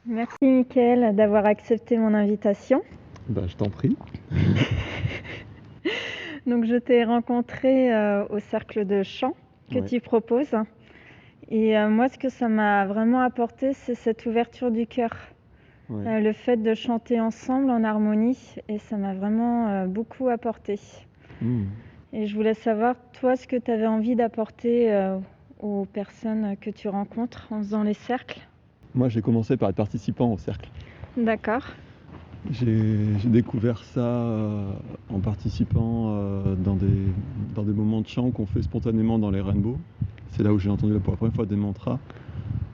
Merci Mickaël d'avoir accepté mon invitation. Je t'en prie. Donc je t'ai rencontré au cercle de chant que Ouais. tu proposes. Et moi, ce que ça m'a vraiment apporté, c'est cette ouverture du cœur. Ouais. Le fait de chanter ensemble en harmonie. Et ça m'a vraiment beaucoup apporté. Mmh. Et je voulais savoir, toi, ce que tu avais envie d'apporter aux personnes que tu rencontres en faisant les cercles. Moi, j'ai commencé par être participant au cercle. D'accord. J'ai découvert ça en participant dans des moments de chant qu'on fait spontanément dans les rainbows. C'est là où j'ai entendu pour la première fois des mantras.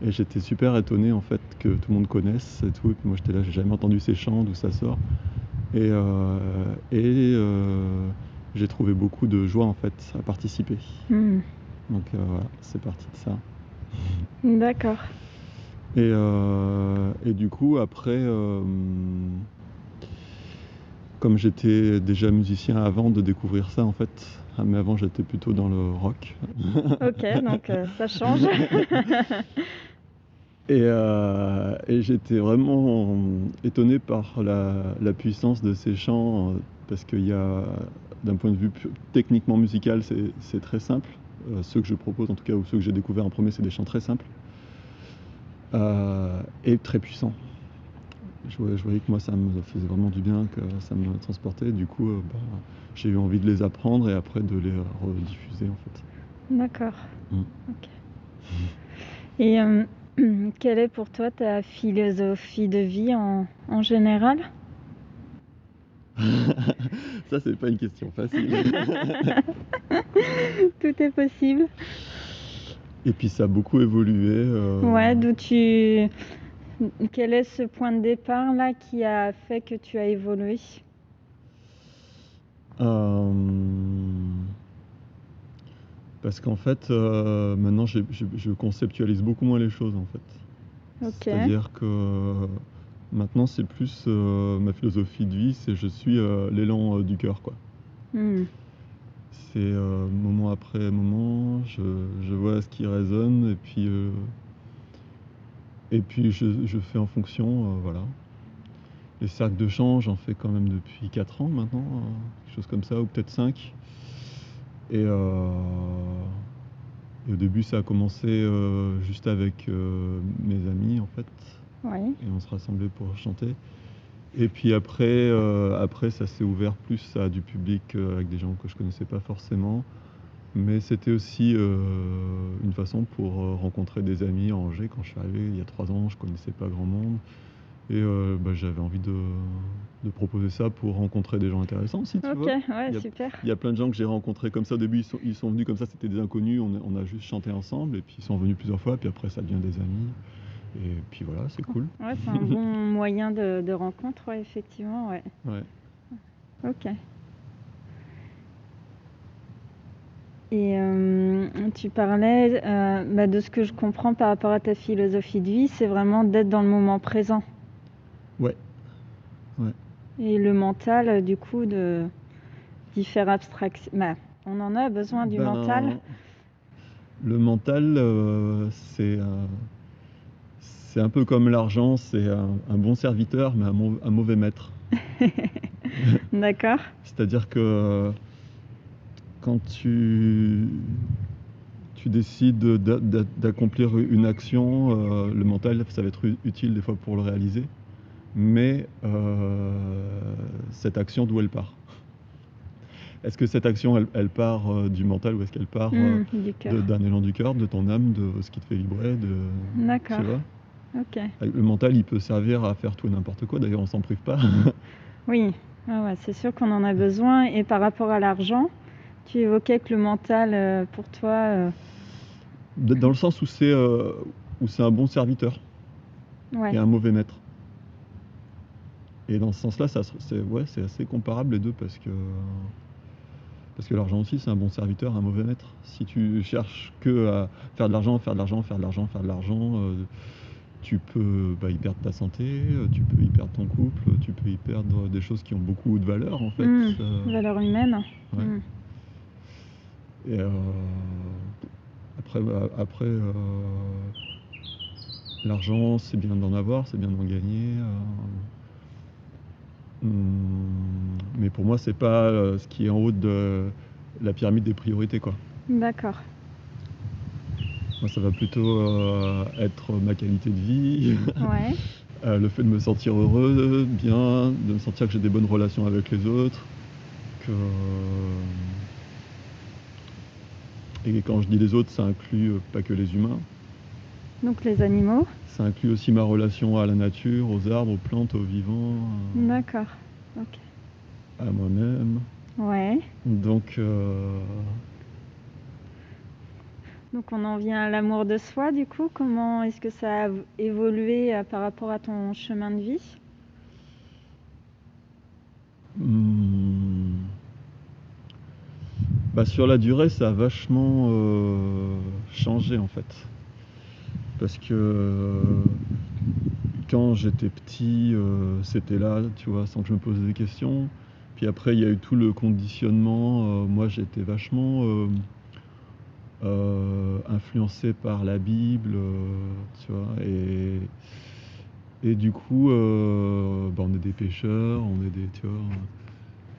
Et j'étais super étonné en fait que tout le monde connaisse et tout. Et puis moi j'étais là, j'ai jamais entendu ces chants, d'où ça sort. Et j'ai trouvé beaucoup de joie en fait à participer. Donc voilà, c'est parti de ça. D'accord. Et du coup, après, comme j'étais déjà musicien avant de découvrir ça, en fait, mais avant j'étais plutôt dans le rock. Ok, donc ça change. Et j'étais vraiment étonné par la puissance de ces chants, parce qu'il y a, d'un point de vue techniquement musical, c'est très simple. Ceux que je propose, en tout cas, ou ceux que j'ai découverts en premier, c'est des chants très simples et très puissants. Je voyais que moi ça me faisait vraiment du bien, que ça me transportait. Du coup, j'ai eu envie de les apprendre et après de les rediffuser en fait. D'accord. Ok. Et quelle est pour toi ta philosophie de vie en général? Ça, c'est pas une question facile. Tout est possible. Et puis ça a beaucoup évolué. Ouais, quel est ce point de départ là qui a fait que tu as évolué? Parce qu'en fait, maintenant, je conceptualise beaucoup moins les choses en fait. Ok. C'est-à-dire que maintenant, c'est plus ma philosophie de vie, c'est je suis l'élan du cœur, quoi. C'est moment après moment, je vois ce qui résonne et puis je fais en fonction, voilà. Les cercles de chant, j'en fais quand même depuis 4 ans maintenant, quelque chose comme ça, ou peut-être 5. Et au début, ça a commencé juste avec mes amis, en fait. Oui. Et on se rassemblait pour chanter. Et puis après, ça s'est ouvert plus à du public avec des gens que je connaissais pas forcément. Mais c'était aussi une façon pour rencontrer des amis à Angers. Quand je suis arrivé il y a 3 ans, je connaissais pas grand monde. Et j'avais envie de proposer ça pour rencontrer des gens intéressants aussi, tu vois. Ok, ouais, super. Il y a plein de gens que j'ai rencontrés comme ça. Au début, ils sont venus comme ça, c'était des inconnus. On a juste chanté ensemble. Et puis ils sont venus plusieurs fois. Puis après, ça devient des amis. Et puis voilà, c'est cool. Ouais, c'est un bon moyen de rencontre, ouais, effectivement, ouais. Ouais. Ok. Et tu parlais de ce que je comprends par rapport à ta philosophie de vie, c'est vraiment d'être dans le moment présent. Ouais. Ouais. Et le mental, du coup, d'y faire abstraction. On en a besoin du mental. Le mental, c'est un peu comme l'argent, c'est un bon serviteur, mais un mauvais maître. D'accord. C'est-à-dire que quand tu décides d'accomplir une action, le mental, ça va être utile des fois pour le réaliser. Mais cette action, d'où elle part? Est-ce que cette action, elle part du mental ou est-ce qu'elle part Du cœur. d'un élan du cœur, de ton âme, de ce qui te fait vibrer, D'accord. tu vois? Ok. Le mental, il peut servir à faire tout et n'importe quoi, d'ailleurs on s'en prive pas. Oui, ouais, c'est sûr qu'on en a besoin. Et par rapport à l'argent, tu évoquais que le mental, pour toi... Dans le sens où c'est un bon serviteur Ouais. et un mauvais maître. Et dans ce sens-là, c'est assez comparable les deux parce que l'argent aussi, c'est un bon serviteur, un mauvais maître. Si tu cherches que à faire de l'argent, tu peux y perdre ta santé, tu peux y perdre ton couple, tu peux y perdre des choses qui ont beaucoup de valeur en fait. Valeur humaine. Ouais. Et après L'argent, c'est bien d'en avoir, c'est bien d'en gagner. Mais pour moi, c'est pas ce qui est en haut de la pyramide des priorités, quoi. D'accord. Moi, ça va plutôt être ma qualité de vie, Ouais. le fait de me sentir heureux, bien, de me sentir que j'ai des bonnes relations avec les autres, que... Et quand je dis les autres, ça inclut pas que les humains, Donc les animaux. ça inclut aussi ma relation à la nature, aux arbres, aux plantes, aux vivants, D'accord. Ok. à moi-même. Ouais. Donc, Donc on en vient à l'amour de soi du coup. Comment est-ce que ça a évolué par rapport à ton chemin de vie? hmm, bah, sur la durée, ça a vachement changé en fait. Parce que quand j'étais petit, c'était là, tu vois, sans que je me pose des questions. Puis après, il y a eu tout le conditionnement. Moi, j'étais vachement influencé par la Bible, tu vois. Et du coup, bah, on est des pécheurs, on est des, tu vois.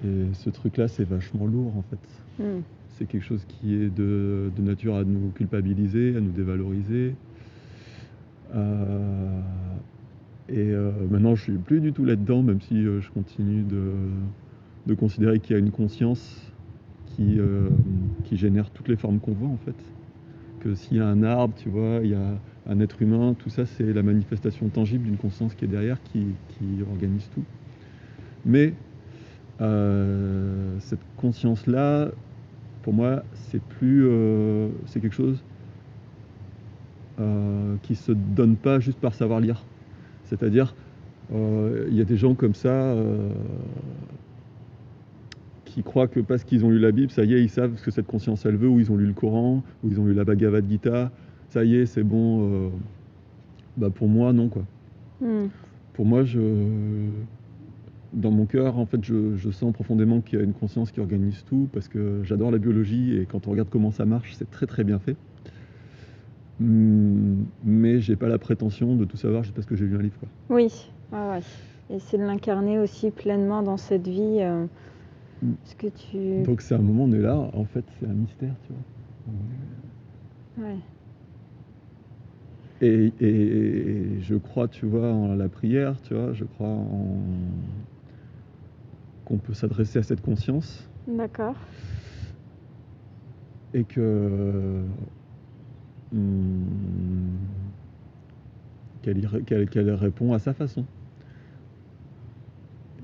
Et ce truc-là, c'est vachement lourd en fait. C'est quelque chose qui est de nature à nous culpabiliser, à nous dévaloriser. Maintenant, je suis plus du tout là-dedans, même si je continue de considérer qu'il y a une conscience qui génère toutes les formes qu'on voit en fait. Que s'il y a un arbre, tu vois, il y a un être humain, tout ça c'est la manifestation tangible d'une conscience qui est derrière, qui organise tout. Mais cette conscience-là, pour moi, c'est plus, c'est quelque chose qui se donne pas juste par savoir lire. C'est-à-dire, il y a des gens comme ça qui croient que parce qu'ils ont lu la Bible, ça y est, ils savent ce que cette conscience elle veut, ou ils ont lu le Coran, ou ils ont lu la Bhagavad Gita, ça y est, c'est bon. Bah pour moi, non quoi. Pour moi, dans mon cœur, en fait, je sens profondément qu'il y a une conscience qui organise tout, parce que j'adore la biologie, et quand on regarde comment ça marche, c'est très très bien fait. Mais j'ai pas la prétention de tout savoir juste parce que j'ai lu un livre, quoi. Oui, ouais. Et c'est de l'incarner aussi pleinement dans cette vie. Ce que tu... Donc c'est un moment, on est là, en fait, c'est un mystère, tu vois. Ouais. Et je crois, tu vois, en la prière, tu vois, je crois qu'on peut s'adresser à cette conscience. D'accord. Et que qu'elle répond à sa façon.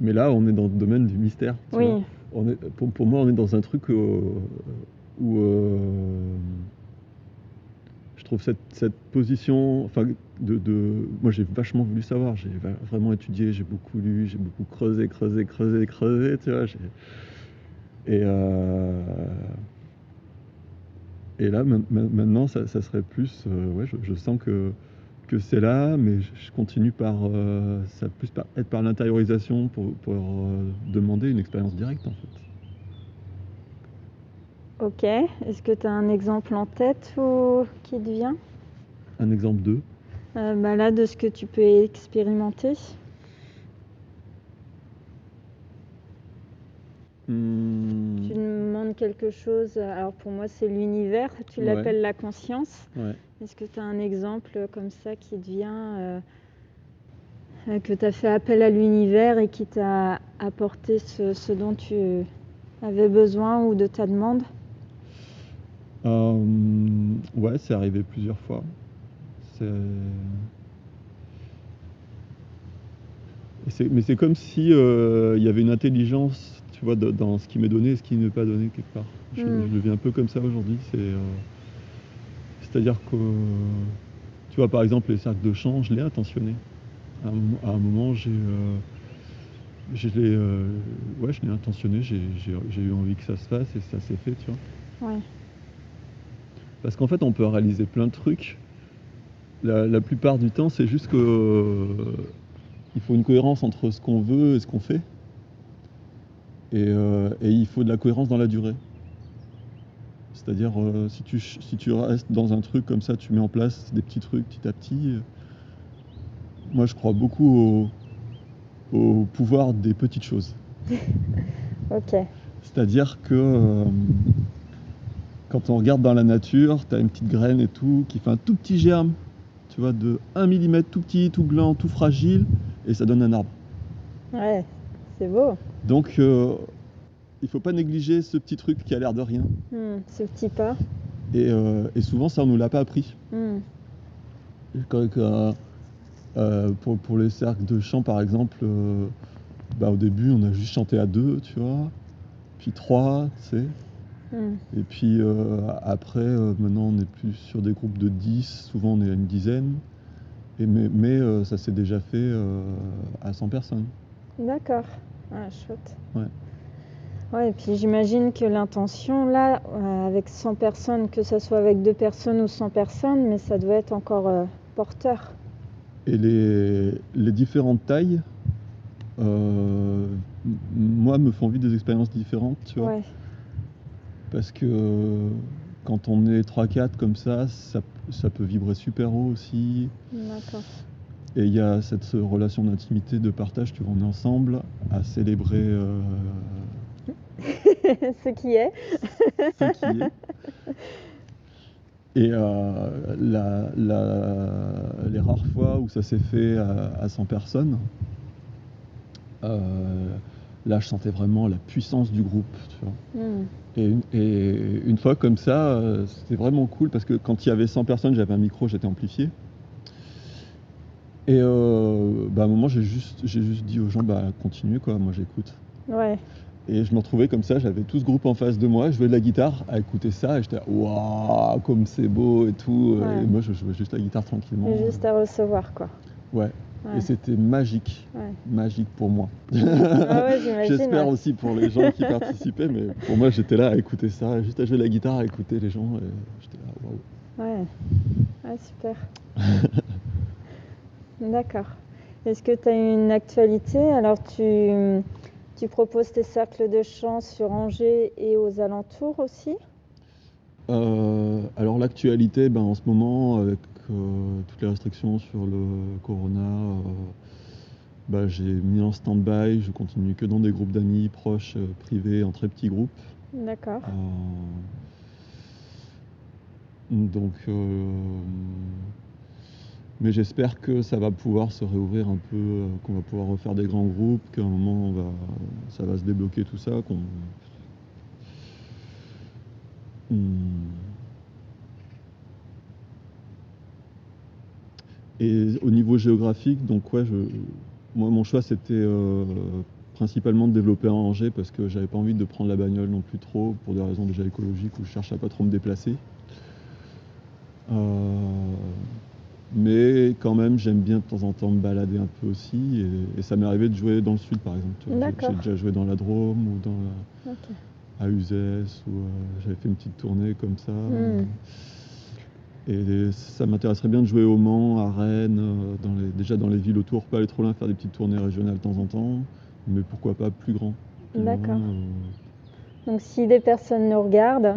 Mais là, on est dans le domaine du mystère. Tu vois. Pour moi, on est dans un truc où je trouve cette position, enfin, moi j'ai vachement voulu savoir, j'ai vraiment étudié, j'ai beaucoup lu, j'ai beaucoup creusé, tu vois. Et là, maintenant, ça serait plus, ouais, je sens que c'est là, mais je continue par, ça plus être par l'intériorisation pour demander une expérience directe en fait. Ok. Est-ce que tu as un exemple en tête ou qui te vient? Un exemple de Là, de ce que tu peux expérimenter. Tu demandes quelque chose. Alors pour moi, c'est l'univers. Tu l'appelles la conscience. Ouais. Est-ce que tu as un exemple comme ça qui te vient, que tu as fait appel à l'univers et qui t'a apporté ce dont tu avais besoin ou de ta demande? Ouais, c'est arrivé plusieurs fois. Mais c'est comme si il y avait une intelligence, tu vois, dans ce qui m'est donné et ce qui ne m'est pas donné quelque part. Je le vis un peu comme ça aujourd'hui. C'est-à-dire que, tu vois, par exemple, les cercles de chant, je l'ai intentionné. À un moment, je l'ai intentionné, j'ai eu envie que ça se fasse et ça s'est fait, tu vois. Ouais. Parce qu'en fait, on peut réaliser plein de trucs. La plupart du temps, c'est juste que il faut une cohérence entre ce qu'on veut et ce qu'on fait. Et il faut de la cohérence dans la durée. C'est-à-dire, si tu restes dans un truc comme ça, tu mets en place des petits trucs petit à petit, moi, je crois beaucoup au pouvoir des petites choses. Ok. C'est-à-dire que quand on regarde dans la nature, tu as une petite graine et tout, qui fait un tout petit germe, tu vois, de 1 millimètre, tout petit, tout blanc, tout fragile, et ça donne un arbre. Ouais, c'est beau. Donc, il faut pas négliger ce petit truc qui a l'air de rien. Ce petit pas. Et souvent, ça, on nous l'a pas appris. Pour les cercles de chant, par exemple, au début, on a juste chanté à 2, tu vois, puis 3, tu sais. Et puis après, maintenant, on est plus sur des groupes de 10, souvent on est à une dizaine. Mais ça s'est déjà fait à 100 personnes. D'accord. Ah, chouette. Ouais. Ouais, et puis j'imagine que l'intention, là, avec 100 personnes, que ce soit avec 2 personnes ou 100 personnes, mais ça doit être encore porteur. Et les différentes tailles, moi, me font vivre des expériences différentes, tu vois. Ouais. Parce que quand on est 3-4 comme ça peut vibrer super haut aussi. D'accord. Et il y a cette relation d'intimité, de partage, tu vois, on est ensemble à célébrer Ce qui est. ce qui est. Et les rares fois où ça s'est fait à 100 personnes, là je sentais vraiment la puissance du groupe, tu vois. Et une fois comme ça, c'était vraiment cool parce que quand il y avait 100 personnes, j'avais un micro, j'étais amplifié. Et à un moment, j'ai juste dit aux gens, continuez quoi, moi j'écoute. Ouais. Et je me retrouvais comme ça, j'avais tout ce groupe en face de moi, je jouais de la guitare à écouter ça, et j'étais waouh, comme c'est beau et tout. Ouais. Et moi, je jouais juste la guitare tranquillement. Et juste à recevoir, quoi. Ouais. Et c'était magique, magique pour moi. Ah ouais, j'imagine. J'espère aussi pour les gens qui participaient, mais pour moi, j'étais là à écouter ça, juste à jouer la guitare, à écouter les gens, et j'étais là, waouh. Ouais. Ah, super. D'accord. Est-ce que tu as une actualité? Alors, tu proposes tes cercles de chant sur Angers et aux alentours aussi? Alors l'actualité, en ce moment, avec toutes les restrictions sur le corona, j'ai mis en stand-by, je continue que dans des groupes d'amis proches, privés, en très petits groupes. D'accord. Donc, mais j'espère que ça va pouvoir se réouvrir un peu, qu'on va pouvoir refaire des grands groupes, qu'à un moment ça va se débloquer tout ça, Et au niveau géographique, donc ouais, moi mon choix c'était principalement de développer à Angers parce que j'avais pas envie de prendre la bagnole non plus trop pour des raisons déjà écologiques où je cherche à pas trop me déplacer. Mais quand même j'aime bien de temps en temps me balader un peu aussi et ça m'est arrivé de jouer dans le sud par exemple. J'ai déjà joué dans la Drôme ou à Uzès ou j'avais fait une petite tournée comme ça. Et ça m'intéresserait bien de jouer au Mans, à Rennes, déjà dans les villes autour, pas aller trop loin, faire des petites tournées régionales de temps en temps, mais pourquoi pas plus grand. D'accord. Donc si des personnes nous regardent,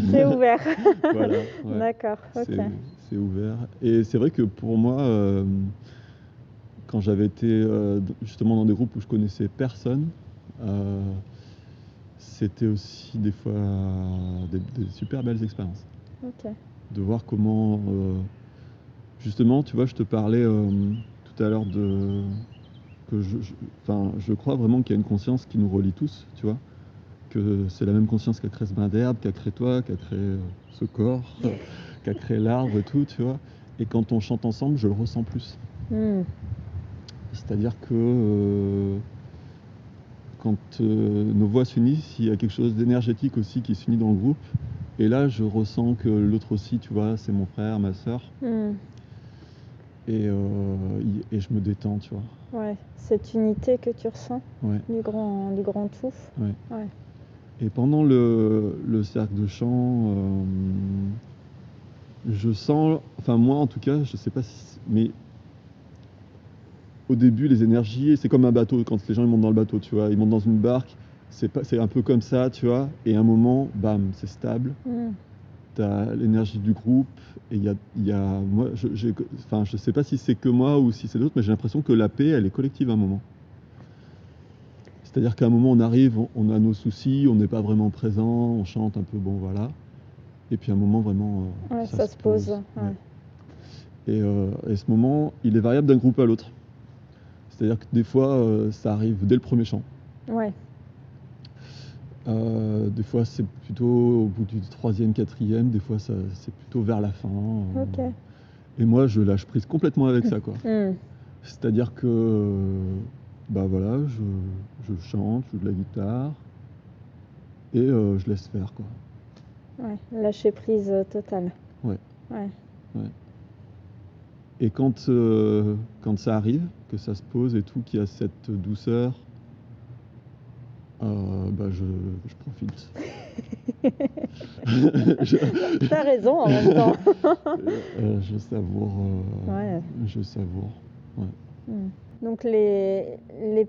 c'est ouvert. Voilà. Ouais. D'accord, ok. C'est ouvert. Et c'est vrai que pour moi, quand j'avais été justement dans des groupes où je connaissais personne, c'était aussi des fois des super belles expériences. Ok. De voir comment, justement, tu vois, je te parlais tout à l'heure que je crois vraiment qu'il y a une conscience qui nous relie tous, tu vois, que c'est la même conscience qui a créé ce brin d'herbe, qui a créé toi, qui a créé ce corps, qui a créé l'arbre et tout, tu vois. Et quand on chante ensemble, je le ressens plus. C'est-à-dire que quand nos voix s'unissent, il y a quelque chose d'énergétique aussi qui s'unit dans le groupe. Et là, je ressens que l'autre aussi, tu vois, c'est mon frère, ma sœur. Et je me détends, tu vois. Ouais, cette unité que tu ressens du grand tout. Ouais. Et pendant le cercle de chant, je sens, enfin moi en tout cas, je sais pas si, mais au début les énergies, c'est comme un bateau, quand les gens ils montent dans le bateau, tu vois, ils montent dans une barque, c'est un peu comme ça, tu vois, et à un moment, bam, c'est stable. as l'énergie du groupe, et moi, je sais pas si c'est que moi ou si c'est d'autres, mais j'ai l'impression que la paix, elle est collective à un moment. C'est-à-dire qu'à un moment, on arrive, on a nos soucis, on n'est pas vraiment présent, on chante un peu, bon voilà. Et puis à un moment, vraiment, Ouais, ça se pose. ouais. Ouais. Et ce moment, il est variable d'un groupe à l'autre. C'est-à-dire que des fois, ça arrive dès le premier chant. Ouais. Des fois, c'est plutôt au bout du troisième, quatrième. Des fois, c'est plutôt vers la fin. Ok. Et moi, je lâche prise complètement avec ça, quoi. Mm. C'est-à-dire que, bah voilà, je chante, je joue de la guitare et je laisse faire, quoi. Ouais, lâcher prise totale. Ouais. Ouais. Ouais. Et quand ça arrive, que ça se pose et tout, qu'il y a cette douceur, bah je profite. T'as raison en même temps. Je savoure. Ouais. Je savoure. Ouais. Mm. Donc les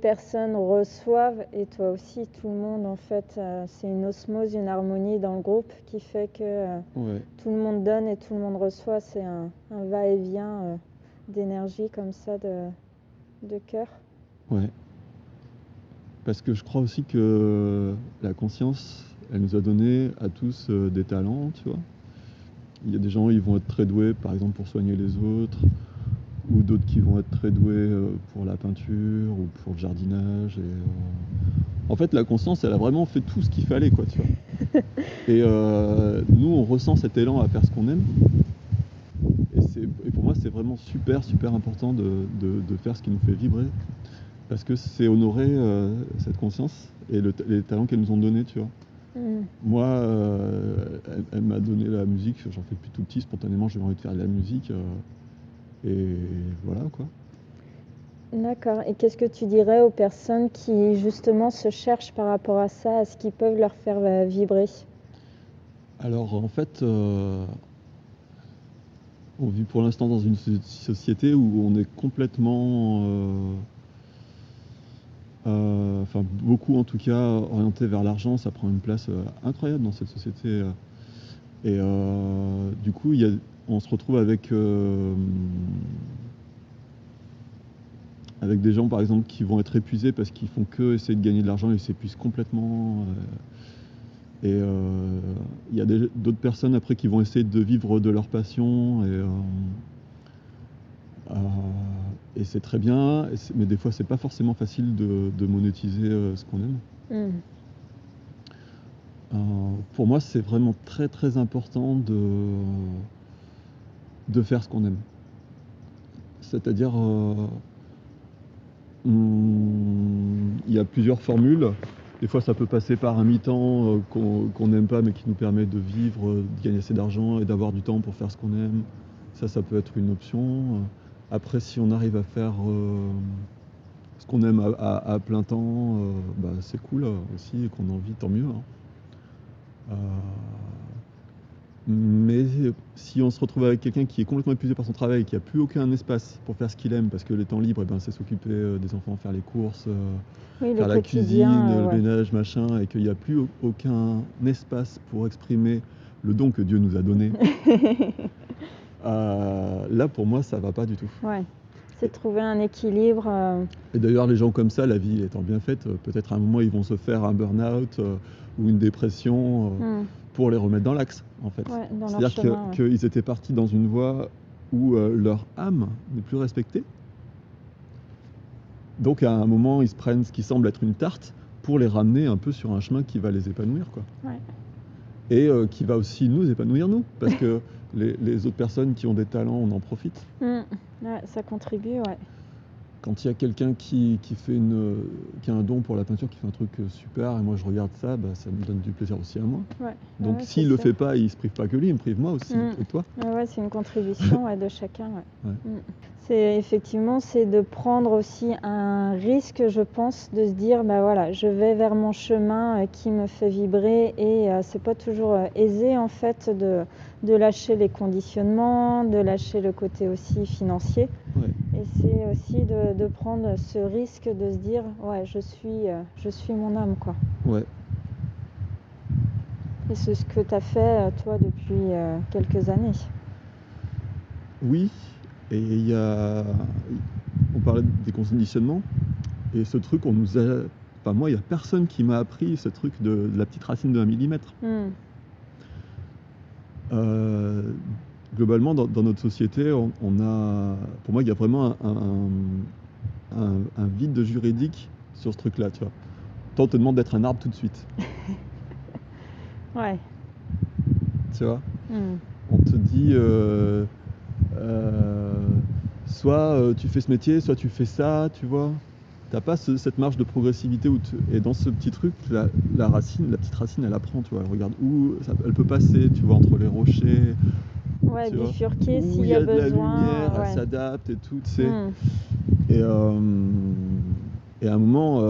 personnes reçoivent et toi aussi, tout le monde en fait, c'est une osmose, une harmonie dans le groupe qui fait que Ouais. tout le monde donne et tout le monde reçoit. C'est un va-et-vient d'énergie comme ça, de cœur. Ouais. Parce que je crois aussi que la conscience, elle nous a donné à tous des talents, tu vois. Il y a des gens, ils vont être très doués, par exemple, pour soigner les autres, ou d'autres qui vont être très doués pour la peinture ou pour le jardinage. En fait, la conscience, elle a vraiment fait tout ce qu'il fallait, quoi, tu vois. Et nous, on ressent cet élan à faire ce qu'on aime. Et pour moi, c'est vraiment super, super important de faire ce qui nous fait vibrer. Parce que c'est honorer cette conscience et les talents qu'elles nous ont donnés, tu vois. Mm. Moi, elle m'a donné la musique, j'en fais depuis tout petit, spontanément j'ai envie de faire de la musique. Et voilà, quoi. D'accord. Et qu'est-ce que tu dirais aux personnes qui justement se cherchent par rapport à ça, à ce qui peut leur faire vibrer? Alors en fait, on vit pour l'instant dans une société où on est complètement, enfin beaucoup en tout cas, orienté vers l'argent. Ça prend une place incroyable dans cette société. Et du coup, on se retrouve avec des gens par exemple qui vont être épuisés parce qu'ils font que essayer de gagner de l'argent et ils s'épuisent complètement. Et il y a d'autres personnes après qui vont essayer de vivre de leur passion et c'est très bien, mais des fois c'est pas forcément facile de monétiser ce qu'on aime. Pour moi, c'est vraiment très très important de faire ce qu'on aime. C'est-à-dire, il y a plusieurs formules. Des fois, ça peut passer par un mi-temps qu'on n'aime pas, mais qui nous permet de vivre, de gagner assez d'argent et d'avoir du temps pour faire ce qu'on aime. Ça peut être une option. Après, si on arrive à faire ce qu'on aime à plein temps, bah, c'est cool aussi, et qu'on a envie, tant mieux. Mais si on se retrouve avec quelqu'un qui est complètement épuisé par son travail, qui n'a plus aucun espace pour faire ce qu'il aime, parce que les temps libres, c'est s'occuper des enfants, faire les courses, Oui, faire le la cuisine, le ouais. ménage, machin, et qu'il n'y a plus aucun espace pour exprimer le don que Dieu nous a donné, là pour moi ça va pas du tout. Ouais, c'est de trouver un équilibre. Et d'ailleurs les gens comme ça, la vie étant bien faite, peut-être à un moment ils vont se faire un burn-out ou une dépression pour les remettre dans l'axe en fait. Ouais, dans leur C'est-à-dire chemin, qu'ils étaient partis dans une voie où leur âme n'est plus respectée. Donc à un moment ils se prennent ce qui semble être une tarte pour les ramener un peu sur un chemin qui va les épanouir, quoi. Ouais. Et qui va aussi nous épanouir, nous, parce que les autres personnes qui ont des talents, on en profite. Ouais, ça contribue, ouais. Quand il y a quelqu'un qui a un don pour la peinture, qui fait un truc super, et moi je regarde ça, bah, ça me donne du plaisir aussi à moi. Ouais. Donc Ouais, s'il le fait pas, il se prive pas que lui, il me prive moi aussi, et toi. Ouais, c'est une contribution de chacun. Ouais. Ouais. C'est effectivement, c'est de prendre aussi un risque, je pense, de se dire, bah voilà, je vais vers mon chemin qui me fait vibrer, et c'est pas toujours aisé en fait de lâcher les conditionnements, de lâcher le côté aussi financier. Ouais. Et c'est aussi de prendre ce risque de se dire, ouais, je suis mon âme, quoi. Ouais. Et c'est ce que tu as fait, toi, depuis quelques années. Oui, et on parlait des conditionnements, et ce truc, enfin moi, il n'y a personne qui m'a appris ce truc de la petite racine de 1 millimètre. Globalement, dans notre société, pour moi, il y a vraiment un vide juridique sur ce truc-là, tu vois. Toi, on te demande d'être un arbre tout de suite. Ouais. Tu vois. On te dit, soit tu fais ce métier, soit tu fais ça, tu vois. T'as pas cette marge de progressivité et dans ce petit truc, la petite racine, elle apprend, tu vois. Elle regarde où elle peut passer, tu vois, entre les rochers. Ouais, tu vois, bifurquer où s'il il y y a a de la besoin. lumière, elle Ouais. s'adapte et tout, tu sais. Et à un moment,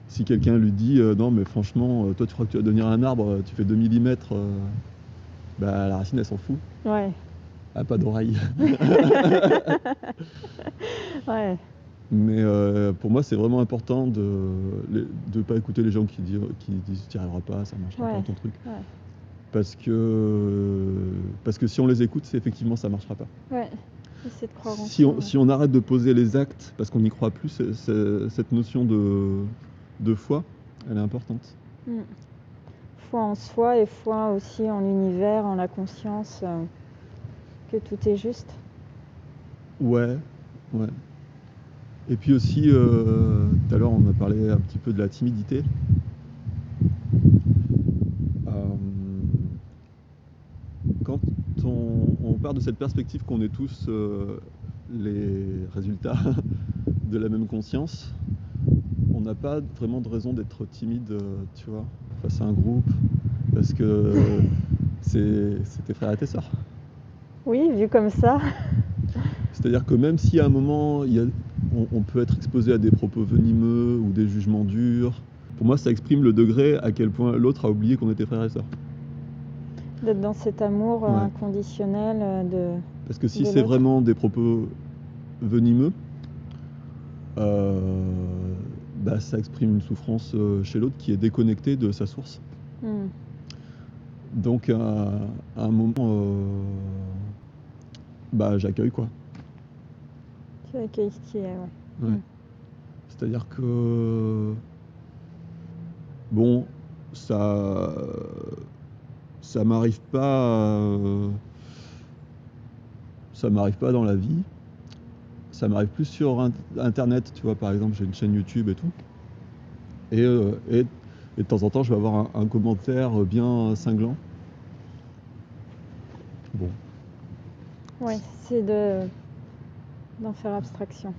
si quelqu'un lui dit non, mais franchement, toi, tu crois que tu vas devenir un arbre, tu fais 2 millimètres, bah la racine, elle s'en fout. Ouais. Ah, pas d'oreille. Ouais. Mais pour moi, c'est vraiment important de pas écouter les gens qui disent tu n'y arriveras pas, ça marchera pas ton truc. Ouais. Parce que si on les écoute, c'est effectivement ça marchera pas. Ouais. Essayer de croire en Si on arrête de poser les actes parce qu'on n'y croit plus, cette notion de foi, elle est importante. Foi en soi et foi aussi en l'univers, en la conscience que tout est juste. Ouais. Et puis aussi, tout à l'heure, on a parlé un petit peu de la timidité. Quand on part de cette perspective qu'on est tous les résultats de la même conscience, on n'a pas vraiment de raison d'être timide, tu vois, face à un groupe, parce que c'est tes frères et tes sœurs. Oui, vu comme ça. C'est-à-dire que même si à un moment, on peut être exposé à des propos venimeux ou des jugements durs, pour moi, ça exprime le degré à quel point l'autre a oublié qu'on était frères et sœurs. D'être dans cet amour inconditionnel Parce que si c'est vraiment des propos venimeux, bah, ça exprime une souffrance chez l'autre qui est déconnectée de sa source. Donc à un moment, bah, j'accueille quoi. Tu accueilles ce qui est, ouais. C'est-à-dire que bon, ça m'arrive pas dans la vie. Ça m'arrive plus sur internet, tu vois, par exemple, j'ai une chaîne YouTube et tout. Et de temps en temps, je vais avoir un commentaire bien cinglant. Bon. Ouais, c'est d'en faire abstraction.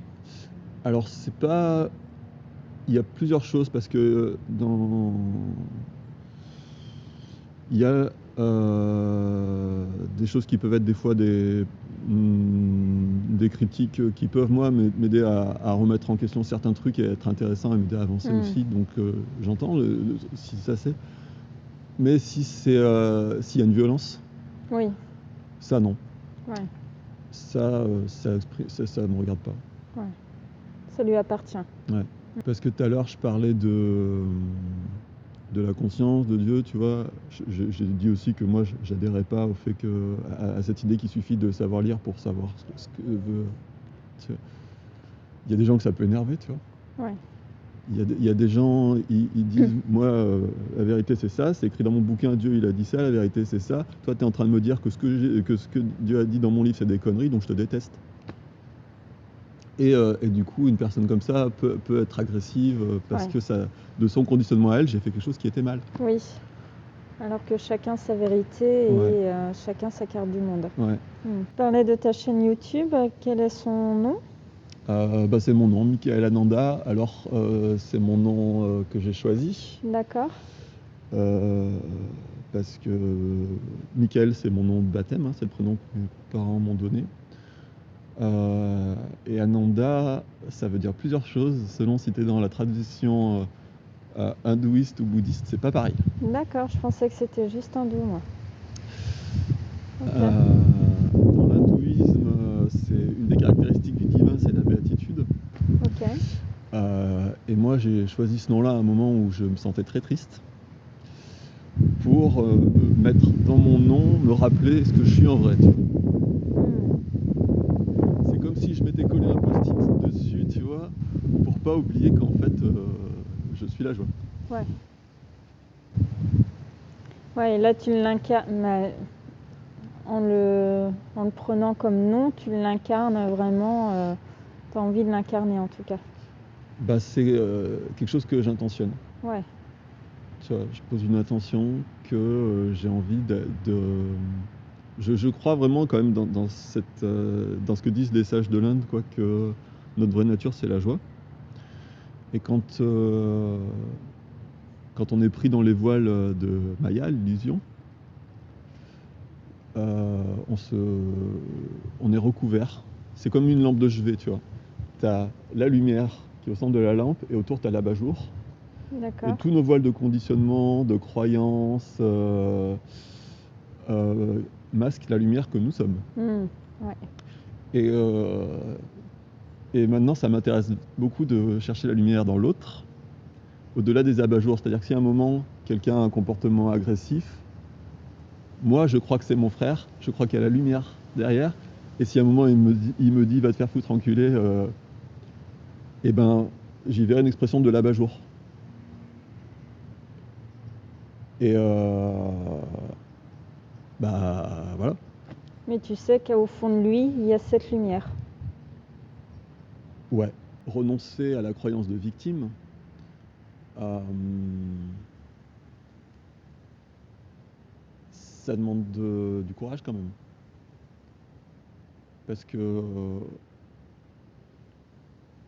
Alors, c'est pas... Il y a plusieurs choses parce que il y a des choses qui peuvent être des fois des critiques qui peuvent, moi, m'aider à remettre en question certains trucs et être intéressant et m'aider à avancer aussi. Donc, j'entends si ça c'est. Mais si s'il y a une violence, oui. Ça non. Ouais. Ça me regarde pas. Ouais. Ça lui appartient. Ouais. Parce que tout à l'heure, je parlais de la conscience de Dieu, tu vois. J'ai dit aussi que moi, j'adhérais pas au fait à cette idée qu'il suffit de savoir lire pour savoir ce que veut. Il y a des gens que ça peut énerver, tu vois. Ouais. Il y a des gens, ils disent, moi, la vérité c'est ça, c'est écrit dans mon bouquin, Dieu il a dit ça, la vérité c'est ça. Toi, tu es en train de me dire que ce que Dieu a dit dans mon livre, c'est des conneries, donc je te déteste. Et du coup, une personne comme ça peut être agressive parce que de son conditionnement à elle, j'ai fait quelque chose qui était mal. Oui, alors que chacun sa vérité et chacun sa carte du monde. Ouais. Tu parlais de ta chaîne YouTube, quel est son nom ? Bah, c'est mon nom, Michael Ananda. Alors, c'est mon nom que j'ai choisi. D'accord. Parce que Michael, c'est mon nom de baptême, c'est le prénom que mes parents m'ont donné. Et Ananda, ça veut dire plusieurs choses, selon si tu es dans la tradition hindouiste ou bouddhiste, c'est pas pareil. D'accord, je pensais que c'était juste hindou, moi. Okay. Dans l'hindouisme, c'est une des caractéristiques du divin, c'est la béatitude. Ok. Et moi, j'ai choisi ce nom-là à un moment où je me sentais très triste. Pour pour mettre dans mon nom, me rappeler ce que je suis en vrai. Tu vois. C'est comme si je m'étais collé un post-it dessus, tu vois, pour pas oublier qu'en fait, je suis la joie. Ouais. Ouais, et là tu l'incarnes, en le prenant comme nom, tu l'incarnes vraiment, tu as envie de l'incarner en tout cas. Bah, c'est quelque chose que j'intentionne. Ouais, Tu vois, je pose une intention que j'ai envie je crois vraiment quand même dans ce que disent les sages de l'Inde, quoi, que notre vraie nature, c'est la joie. Et quand on est pris dans les voiles de Maya, l'illusion, on est recouvert. C'est comme une lampe de chevet, tu vois. Tu as la lumière qui est au centre de la lampe et autour, tu as l'abat-jour. Et d'accord. tous nos voiles de conditionnement, de croyances, masquent la lumière que nous sommes. Ouais. Et maintenant, ça m'intéresse beaucoup de chercher la lumière dans l'autre, au-delà des abat-jours. C'est-à-dire que si à un moment, quelqu'un a un comportement agressif, moi, je crois que c'est mon frère, je crois qu'il y a la lumière derrière. Et si à un moment, il me dit va te faire foutre enculé, eh ben, j'y verrai une expression de l'abat-jour. Et bah voilà. Mais tu sais qu'au fond de lui, il y a cette lumière. Ouais. Renoncer à la croyance de victime, ça demande du courage quand même. Parce que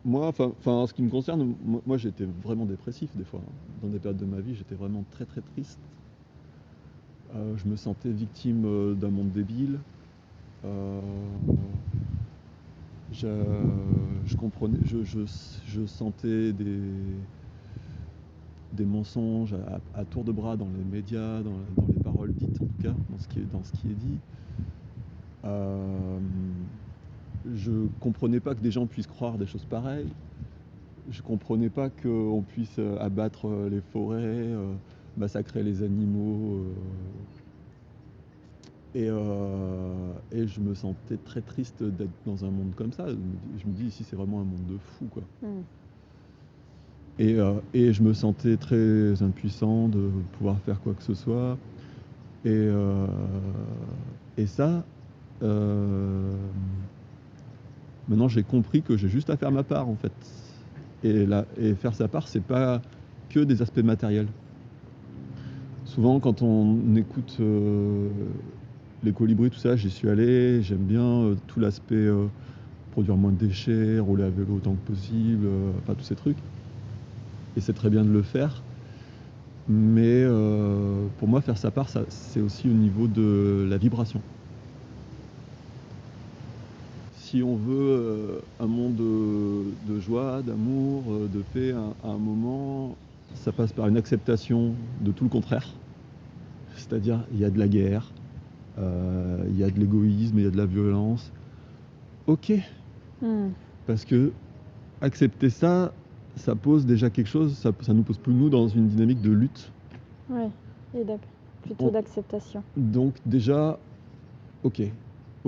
moi, en ce qui me concerne, moi j'étais vraiment dépressif des fois. Dans des périodes de ma vie, j'étais vraiment très très triste. Je me sentais victime d'un monde débile. Euh, je comprenais, je sentais des mensonges à tour de bras dans les médias, dans les paroles dites en tout cas, dans ce qui est dit. Je comprenais pas que des gens puissent croire des choses pareilles. Je comprenais pas qu'on puisse abattre les forêts, massacrer les animaux. Et je me sentais très triste d'être dans un monde comme ça. Je me dis ici c'est vraiment un monde de fous, quoi. Et je me sentais très impuissant de pouvoir faire quoi que ce soit. Et ça, maintenant j'ai compris que j'ai juste à faire ma part en fait. Et faire sa part, c'est pas que des aspects matériels. Souvent quand on écoute les colibris, tout ça, j'y suis allé, j'aime bien tout l'aspect produire moins de déchets, rouler à vélo autant que possible, enfin tous ces trucs. Et c'est très bien de le faire. Mais pour moi, faire sa part, c'est aussi au niveau de la vibration. Si on veut un monde de joie, d'amour, de paix à un moment, ça passe par une acceptation de tout le contraire. C'est-à-dire, il y a de la guerre, il y a de l'égoïsme, il y a de la violence. Ok, parce que accepter ça, ça pose déjà quelque chose, ça nous pose plus nous dans une dynamique de lutte. Ouais, et plutôt d'acceptation. Donc déjà, ok,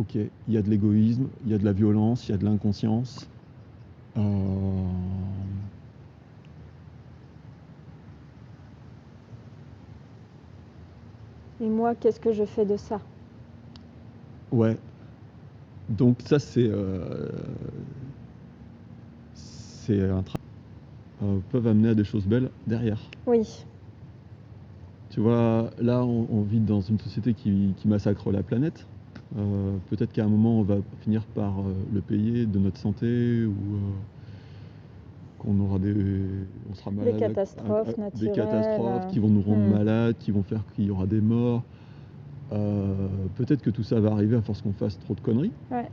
il y a de l'égoïsme, il y a de la violence, il y a de l'inconscience. Et moi, qu'est-ce que je fais de ça? Ouais. Donc ça, c'est un travail peuvent amener à des choses belles derrière. Oui. Tu vois, là, on vit dans une société qui massacre la planète. Peut-être qu'à un moment, on va finir par le payer de notre santé ou qu'on aura on sera malade. Des catastrophes naturelles. Des catastrophes qui vont nous rendre malades, qui vont faire qu'il y aura des morts. Peut-être que tout ça va arriver à force qu'on fasse trop de conneries. Ouais.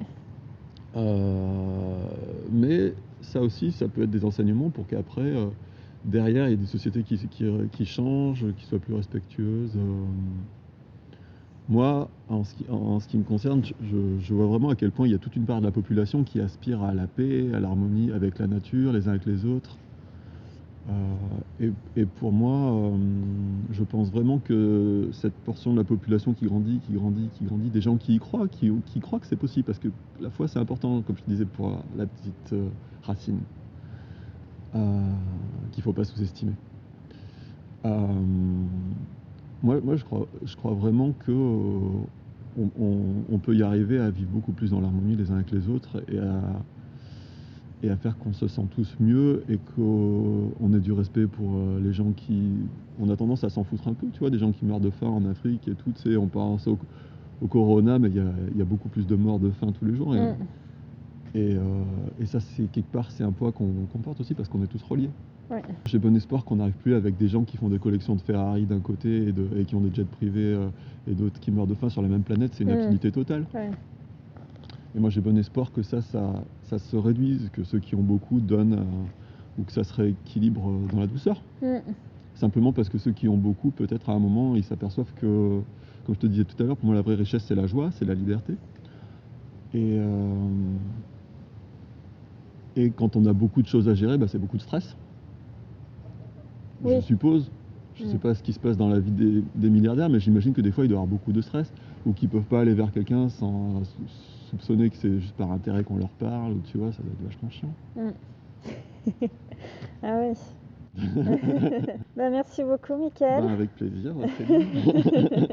Mais ça aussi, ça peut être des enseignements pour qu'après, derrière, il y ait des sociétés qui changent, qui soient plus respectueuses. Moi, en ce qui me concerne, je vois vraiment à quel point il y a toute une part de la population qui aspire à la paix, à l'harmonie avec la nature, les uns avec les autres. Et pour moi, je pense vraiment que cette portion de la population qui grandit, des gens qui y croient, qui croient que c'est possible, parce que la foi c'est important, comme je te disais, pour la petite Racine, qu'il ne faut pas sous-estimer. Euh, moi je crois vraiment que on peut y arriver à vivre beaucoup plus dans l'harmonie les uns avec les autres et à faire qu'on se sent tous mieux et qu'on ait du respect pour les gens qui... On a tendance à s'en foutre un peu, tu vois, des gens qui meurent de faim en Afrique et tout, tu sais, on pense au corona, mais il y a beaucoup plus de morts de faim tous les jours. Et ça, c'est quelque part, c'est un poids qu'on porte aussi parce qu'on est tous reliés. Ouais. J'ai bon espoir qu'on n'arrive plus avec des gens qui font des collections de Ferrari d'un côté et qui ont des jets privés et d'autres qui meurent de faim sur la même planète. C'est une absurdité totale. Ouais. Et moi j'ai bon espoir que ça se réduise, que ceux qui ont beaucoup donnent, ou que ça se rééquilibre dans la douceur. Simplement parce que ceux qui ont beaucoup, peut-être à un moment, ils s'aperçoivent que, comme je te disais tout à l'heure, pour moi la vraie richesse c'est la joie, c'est la liberté. Et quand on a beaucoup de choses à gérer, c'est beaucoup de stress. Je suppose. Je ne sais pas ce qui se passe dans la vie des milliardaires, mais j'imagine que des fois, il doit y avoir beaucoup de stress, ou qu'ils ne peuvent pas aller vers quelqu'un sans soupçonner que c'est juste par intérêt qu'on leur parle, ou tu vois, ça doit être vachement chiant. Ah oui. Merci beaucoup, Mickaël. Avec plaisir, Céline.